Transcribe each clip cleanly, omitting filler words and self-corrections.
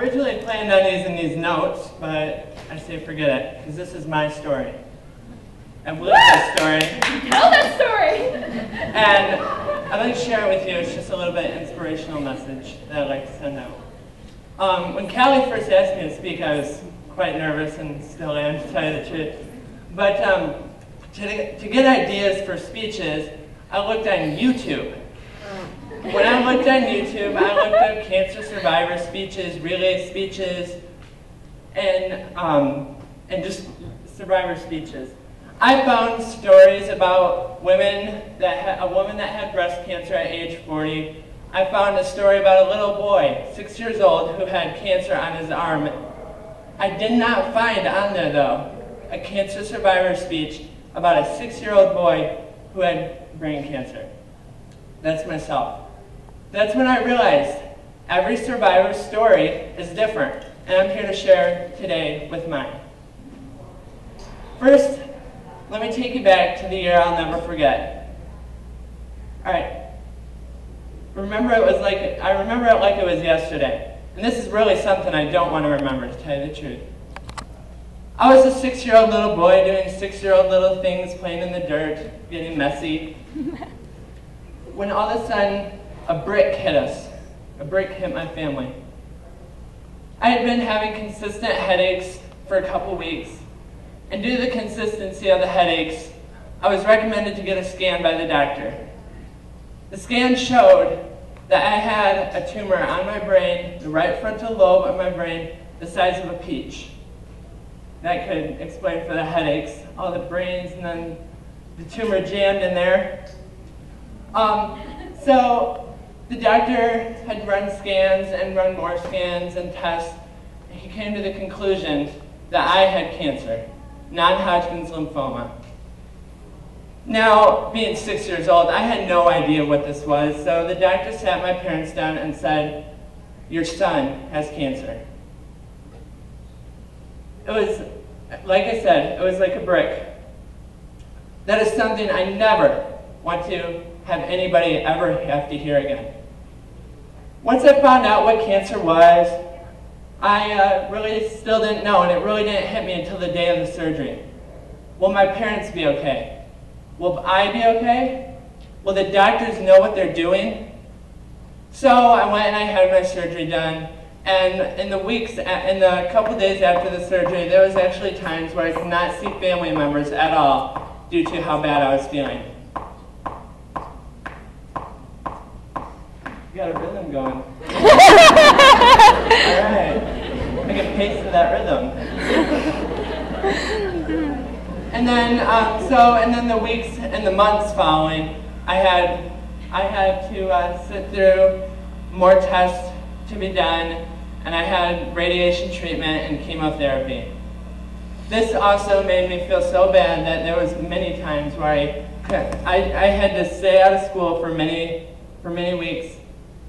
originally planned on using these notes, but I say forget it, because this is my story. I've lived this story. Tell that story! And I'd like to share it with you. It's just a little bit inspirational message that I'd like to send out. When Callie first asked me to speak, I was quite nervous and still am, to tell you the truth. But to get ideas for speeches, I looked on YouTube. When I looked on YouTube, I looked up cancer survivor speeches, relay speeches, and just survivor speeches. I found stories about a woman that had breast cancer at age 40. I found a story about a little boy, 6 years old, who had cancer on his arm. I did not find on there, though, a cancer survivor speech about a 6-year-old boy who had brain cancer. That's myself. That's when I realized every survivor's story is different, and I'm here to share today with mine. First, let me take you back to the year I'll never forget. All right. I remember it like it was yesterday. And this is really something I don't want to remember, to tell you the truth. I was a 6-year-old little boy doing 6-year-old little things, playing in the dirt, getting messy. When all of a sudden, a brick hit us. A brick hit my family. I had been having consistent headaches for a couple weeks. And due to the consistency of the headaches, I was recommended to get a scan by the doctor. The scan showed that I had a tumor on my brain, the right frontal lobe of my brain, the size of a peach. That could explain for the headaches, all the brains, and then the tumor jammed in there. So the doctor had run scans and run more scans and tests, and he came to the conclusion that I had cancer. Non-Hodgkin's lymphoma. Now, being 6 years old, I had no idea what this was, so the doctor sat my parents down and said, "Your son has cancer." It was, like I said, it was like a brick. That is something I never want to have anybody ever have to hear again. Once I found out what cancer was, I really still didn't know, and it really didn't hit me until the day of the surgery. Will my parents be okay? Will I be okay? Will the doctors know what they're doing? So I went and I had my surgery done, and in the couple days after the surgery, there was actually times where I could not see family members at all due to how bad I was feeling. You got a rhythm going. Alright, I can pace to that rhythm. And then the weeks and the months following, I had to sit through more tests to be done, and I had radiation treatment and chemotherapy. This also made me feel so bad that there was many times where I had to stay out of school for many weeks,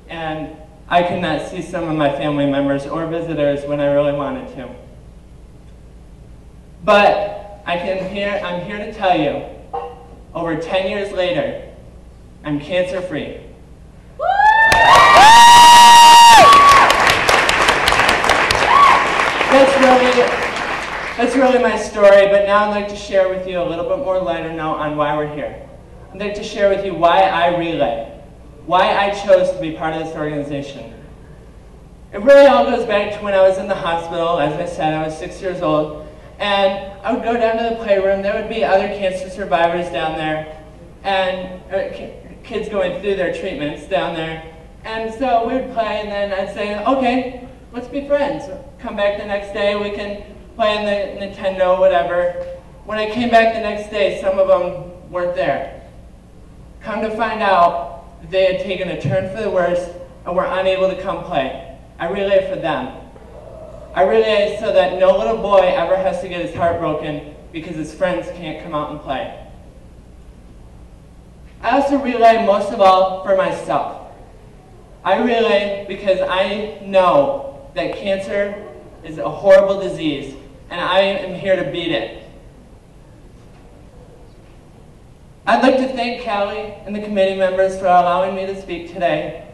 and I could not see some of my family members or visitors when I really wanted to. But I'm here to tell you, over 10 years later, I'm cancer-free. That's really my story, but now I'd like to share with you a little bit more lighter note on why we're here. I'd like to share with you why I relay. Why I chose to be part of this organization. It really all goes back to when I was in the hospital. As I said, I was 6 years old, and I would go down to the playroom. There would be other cancer survivors down there, and kids going through their treatments down there. And so we would play, and then I'd say, okay, let's be friends. Come back the next day, we can play on the Nintendo, whatever. When I came back the next day, some of them weren't there. Come to find out, they had taken a turn for the worse and were unable to come play. I relay for them. I relay so that no little boy ever has to get his heart broken because his friends can't come out and play. I also relay most of all for myself. I relay because I know that cancer is a horrible disease, and I am here to beat it. I'd like to thank Callie and the committee members for allowing me to speak today.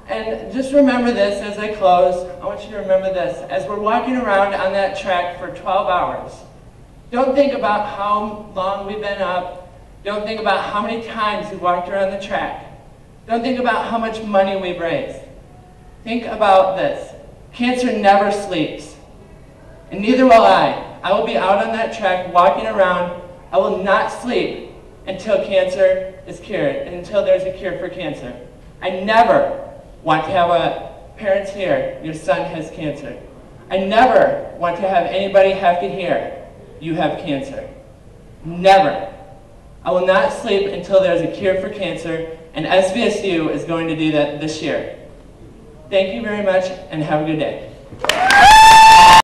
And just remember this as I close. I want you to remember this. As we're walking around on that track for 12 hours, don't think about how long we've been up. Don't think about how many times we walked around the track. Don't think about how much money we've raised. Think about this. Cancer never sleeps. And neither will I. I will be out on that track walking around. I will not sleep until cancer is cured, and until there's a cure for cancer. I never want to have parents hear, your son has cancer. I never want to have anybody have to hear, you have cancer. Never. I will not sleep until there's a cure for cancer, and SVSU is going to do that this year. Thank you very much, and have a good day.